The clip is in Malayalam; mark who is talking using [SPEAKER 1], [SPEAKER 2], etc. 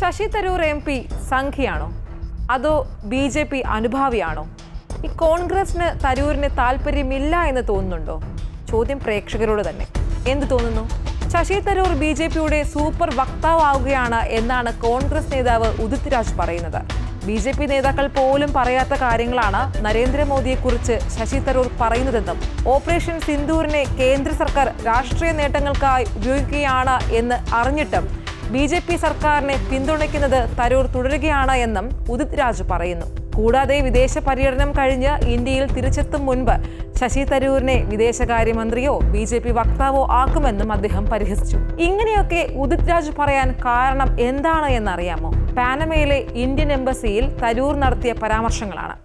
[SPEAKER 1] ശശി തരൂർ MP സംഘിയാണോ അതോ BJP അനുഭാവിയാണോ? ഈ കോൺഗ്രസിന് തരൂരിന് താല്പര്യമില്ല എന്ന് തോന്നുന്നുണ്ടോ? ചോദ്യം പ്രേക്ഷകരോട് തന്നെ. എന്ത് തോന്നുന്നു? ശശി തരൂർ BJPയുടെ സൂപ്പർ വക്താവാവുകയാണ് എന്നാണ് കോൺഗ്രസ് നേതാവ് ഉദിത് രാജ് പറയുന്നത്. BJP നേതാക്കൾ പോലും പറയാത്ത കാര്യങ്ങളാണ് നരേന്ദ്രമോദിയെക്കുറിച്ച് ശശി തരൂർ പറയുന്നതെന്നും ഓപ്പറേഷൻ സിന്ദൂറിനെ കേന്ദ്ര സർക്കാർ രാഷ്ട്രീയ നേട്ടങ്ങൾക്കായി ഉപയോഗിക്കുകയാണ് എന്ന് അറിഞ്ഞിട്ടും BJP സർക്കാരിനെ പിന്തുണയ്ക്കുന്നത് തരൂർ തുടരുകയാണ് എന്നും ഉദിത് രാജ് പറയുന്നു. കൂടാതെ വിദേശ പര്യടനം കഴിഞ്ഞ് ഇന്ത്യയിൽ തിരിച്ചെത്തും മുൻപ് ശശി തരൂരിനെ വിദേശകാര്യമന്ത്രിയോ BJP വക്താവോ ആക്കുമെന്നും അദ്ദേഹം പരിഹസിച്ചു. ഇങ്ങനെയൊക്കെ ഉദിത് രാജ് പറയാൻ കാരണം എന്താണ് എന്നറിയാമോ? പാനമയിലെ ഇന്ത്യൻ എംബസിയിൽ തരൂർ നടത്തിയ പരാമർശങ്ങളാണ്.